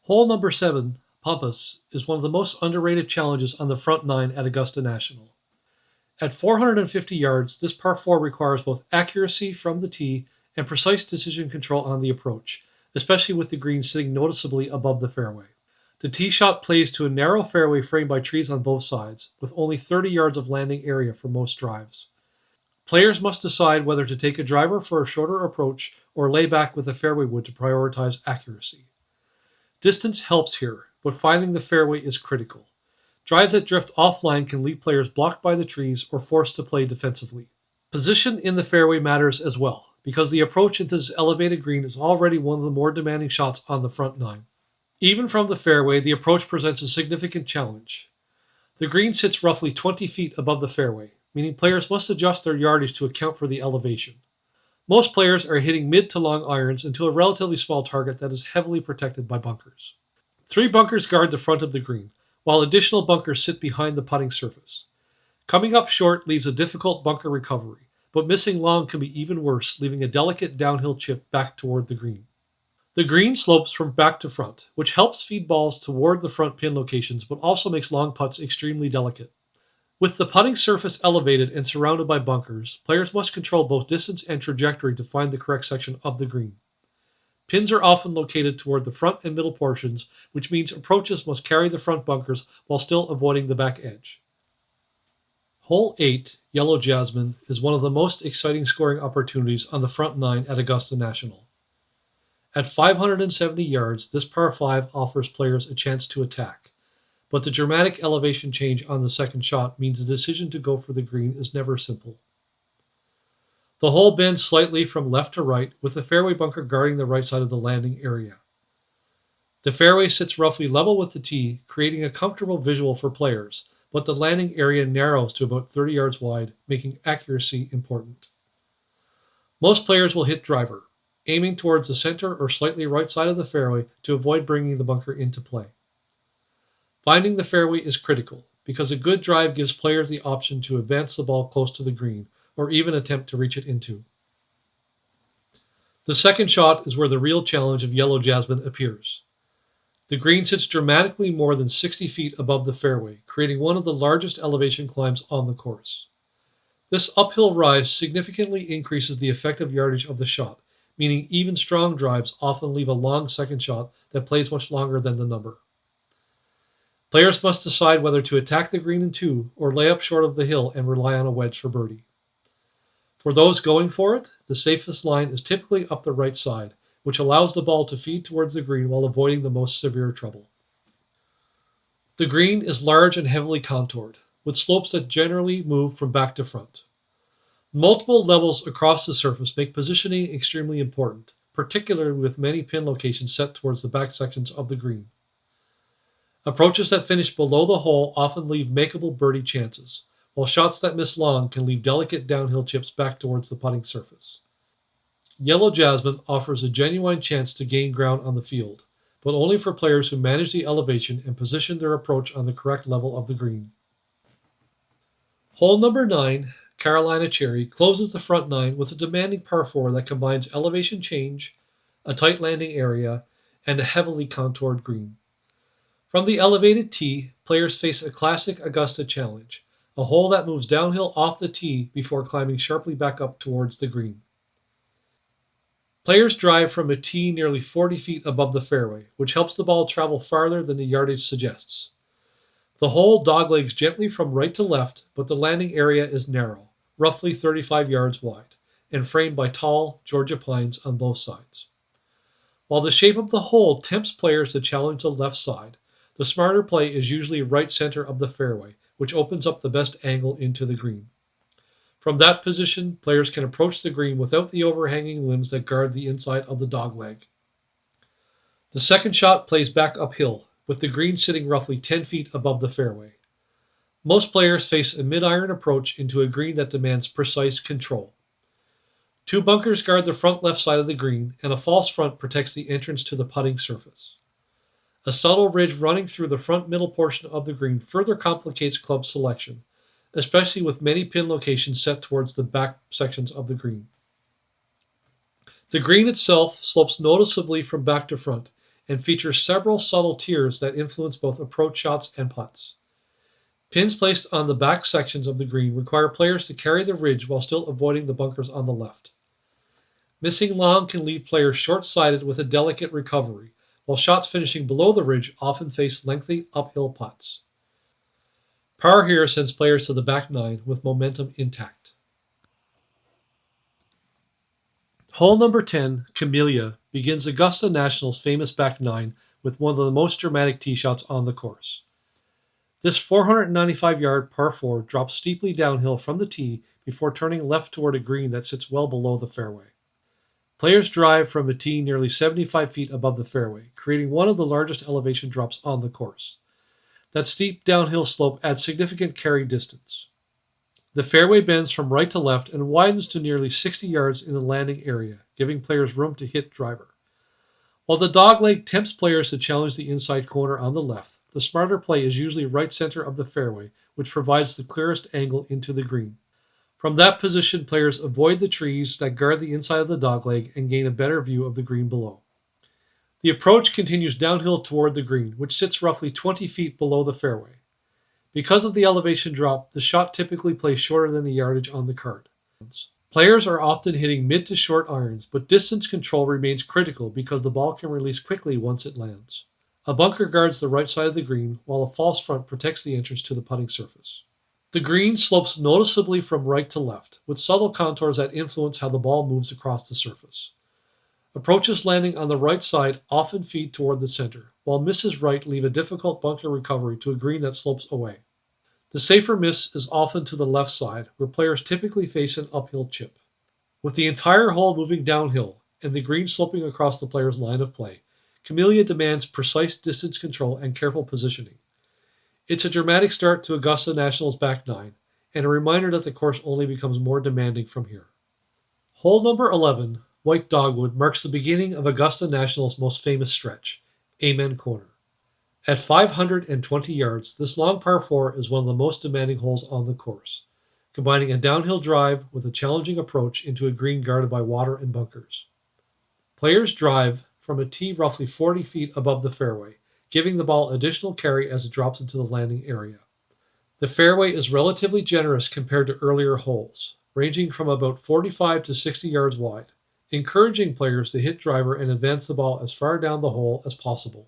Hole number 7, Pampas, is one of the most underrated challenges on the front nine at Augusta National. At 450 yards, this par 4 requires both accuracy from the tee and precise decision control on the approach, especially with the green sitting noticeably above the fairway. The tee shot plays to a narrow fairway framed by trees on both sides, with only 30 yards of landing area for most drives. Players must decide whether to take a driver for a shorter approach or lay back with a fairway wood to prioritize accuracy. Distance helps here, but finding the fairway is critical. Drives that drift offline can leave players blocked by the trees or forced to play defensively. Position in the fairway matters as well, because the approach into this elevated green is already one of the more demanding shots on the front nine. Even from the fairway, the approach presents a significant challenge. The green sits roughly 20 feet above the fairway, meaning players must adjust their yardage to account for the elevation. Most players are hitting mid to long irons into a relatively small target that is heavily protected by bunkers. 3 bunkers guard the front of the green, while additional bunkers sit behind the putting surface. Coming up short leaves a difficult bunker recovery, but missing long can be even worse, leaving a delicate downhill chip back toward the green. The green slopes from back to front, which helps feed balls toward the front pin locations, but also makes long putts extremely delicate. With the putting surface elevated and surrounded by bunkers, players must control both distance and trajectory to find the correct section of the green. Pins are often located toward the front and middle portions, which means approaches must carry the front bunkers while still avoiding the back edge. Hole 8, Yellow Jasmine, is one of the most exciting scoring opportunities on the front nine at Augusta National. At 570 yards, this par 5 offers players a chance to attack, but the dramatic elevation change on the second shot means the decision to go for the green is never simple. The hole bends slightly from left to right, with the fairway bunker guarding the right side of the landing area. The fairway sits roughly level with the tee, creating a comfortable visual for players, but the landing area narrows to about 30 yards wide, making accuracy important. Most players will hit driver, aiming towards the center or slightly right side of the fairway to avoid bringing the bunker into play. Finding the fairway is critical, because a good drive gives players the option to advance the ball close to the green, or even attempt to reach it into. The second shot is where the real challenge of Yellow Jasmine appears. The green sits dramatically more than 60 feet above the fairway, creating one of the largest elevation climbs on the course. This uphill rise significantly increases the effective yardage of the shot, meaning even strong drives often leave a long second shot that plays much longer than the number. Players must decide whether to attack the green in 2 or lay up short of the hill and rely on a wedge for birdie. For those going for it, the safest line is typically up the right side, which allows the ball to feed towards the green while avoiding the most severe trouble. The green is large and heavily contoured, with slopes that generally move from back to front. Multiple levels across the surface make positioning extremely important, particularly with many pin locations set towards the back sections of the green. Approaches that finish below the hole often leave makeable birdie chances, while shots that miss long can leave delicate downhill chips back towards the putting surface. Yellow Jasmine offers a genuine chance to gain ground on the field, but only for players who manage the elevation and position their approach on the correct level of the green. Hole number 9, Carolina Cherry, closes the front nine with a demanding par 4 that combines elevation change, a tight landing area, and a heavily contoured green. From the elevated tee, players face a classic Augusta challenge, a hole that moves downhill off the tee before climbing sharply back up towards the green. Players drive from a tee nearly 40 feet above the fairway, which helps the ball travel farther than the yardage suggests. The hole doglegs gently from right to left, but the landing area is narrow, roughly 35 yards wide, and framed by tall Georgia pines on both sides. While the shape of the hole tempts players to challenge the left side, the smarter play is usually right center of the fairway, which opens up the best angle into the green. From that position, players can approach the green without the overhanging limbs that guard the inside of the dogleg. The second shot plays back uphill, with the green sitting roughly 10 feet above the fairway. Most players face a mid-iron approach into a green that demands precise control. 2 bunkers guard the front left side of the green, and a false front protects the entrance to the putting surface. A subtle ridge running through the front middle portion of the green further complicates club selection, especially with many pin locations set towards the back sections of the green. The green itself slopes noticeably from back to front, and features several subtle tiers that influence both approach shots and putts. Pins placed on the back sections of the green require players to carry the ridge while still avoiding the bunkers on the left. Missing long can leave players short-sighted with a delicate recovery, while shots finishing below the ridge often face lengthy uphill putts. Par here sends players to the back nine with momentum intact. Hole number 10, Camellia, begins Augusta National's famous back nine with one of the most dramatic tee shots on the course. This 495-yard par 4 drops steeply downhill from the tee before turning left toward a green that sits well below the fairway. Players drive from a tee nearly 75 feet above the fairway, creating one of the largest elevation drops on the course. That steep downhill slope adds significant carry distance. The fairway bends from right to left and widens to nearly 60 yards in the landing area, giving players room to hit driver. While the dogleg tempts players to challenge the inside corner on the left, the smarter play is usually right center of the fairway, which provides the clearest angle into the green. From that position, players avoid the trees that guard the inside of the dogleg and gain a better view of the green below. The approach continues downhill toward the green, which sits roughly 20 feet below the fairway. Because of the elevation drop, the shot typically plays shorter than the yardage on the card. Players are often hitting mid to short irons, but distance control remains critical because the ball can release quickly once it lands. A bunker guards the right side of the green, while a false front protects the entrance to the putting surface. The green slopes noticeably from right to left, with subtle contours that influence how the ball moves across the surface. Approaches landing on the right side often feed toward the center, while misses right leave a difficult bunker recovery to a green that slopes away. The safer miss is often to the left side, where players typically face an uphill chip. With the entire hole moving downhill and the green sloping across the player's line of play, Camellia demands precise distance control and careful positioning. It's a dramatic start to Augusta National's back nine, and a reminder that the course only becomes more demanding from here. Hole number 11, White Dogwood, marks the beginning of Augusta National's most famous stretch, Amen Corner. At 520 yards, this long par 4 is one of the most demanding holes on the course, combining a downhill drive with a challenging approach into a green guarded by water and bunkers. Players drive from a tee roughly 40 feet above the fairway, giving the ball additional carry as it drops into the landing area. The fairway is relatively generous compared to earlier holes, ranging from about 45 to 60 yards wide, encouraging players to hit driver and advance the ball as far down the hole as possible.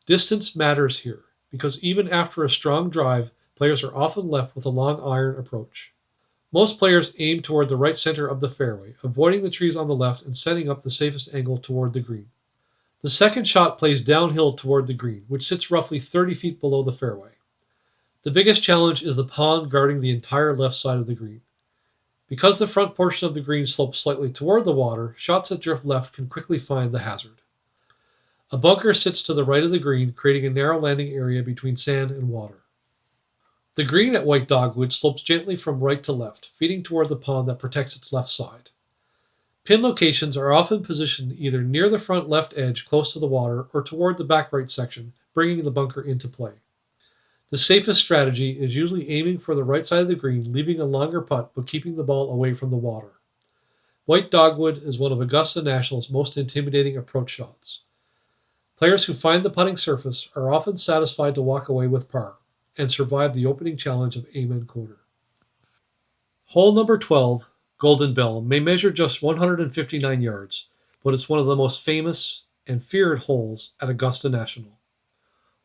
Distance matters here, because even after a strong drive, players are often left with a long iron approach. Most players aim toward the right center of the fairway, avoiding the trees on the left and setting up the safest angle toward the green. The second shot plays downhill toward the green, which sits roughly 30 feet below the fairway. The biggest challenge is the pond guarding the entire left side of the green. Because the front portion of the green slopes slightly toward the water, shots that drift left can quickly find the hazard. A bunker sits to the right of the green, creating a narrow landing area between sand and water. The green at White Dogwood slopes gently from right to left, feeding toward the pond that protects its left side. Pin locations are often positioned either near the front left edge close to the water or toward the back right section, bringing the bunker into play. The safest strategy is usually aiming for the right side of the green, leaving a longer putt but keeping the ball away from the water. White Dogwood is one of Augusta National's most intimidating approach shots. Players who find the putting surface are often satisfied to walk away with par and survive the opening challenge of Amen Corner. Hole number 12, Golden Bell, may measure just 159 yards, but it's one of the most famous and feared holes at Augusta National.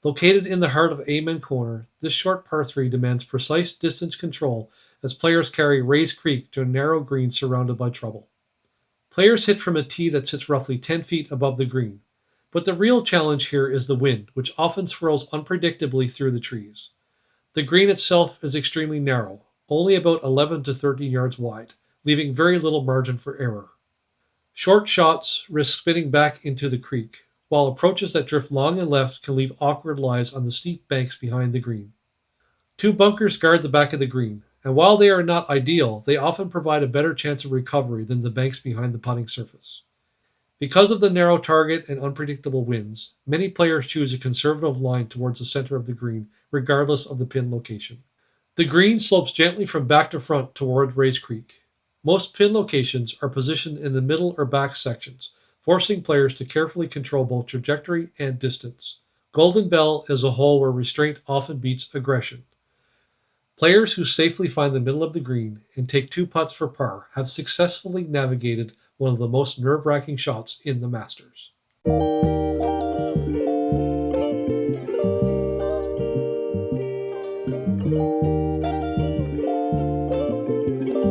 Located in the heart of Amen Corner, this short par 3 demands precise distance control as players carry Rays Creek to a narrow green surrounded by trouble. Players hit from a tee that sits roughly 10 feet above the green, but the real challenge here is the wind, which often swirls unpredictably through the trees. The green itself is extremely narrow, only about 11 to 13 yards wide, leaving very little margin for error. Short shots risk spinning back into the creek, while approaches that drift long and left can leave awkward lies on the steep banks behind the green. Two bunkers guard the back of the green, and while they are not ideal, they often provide a better chance of recovery than the banks behind the putting surface. Because of the narrow target and unpredictable winds, many players choose a conservative line towards the center of the green, regardless of the pin location. The green slopes gently from back to front toward Rays Creek. Most pin locations are positioned in the middle or back sections, forcing players to carefully control both trajectory and distance. Golden Bell is a hole where restraint often beats aggression. Players who safely find the middle of the green and take 2 putts for par have successfully navigated one of the most nerve-wracking shots in the Masters.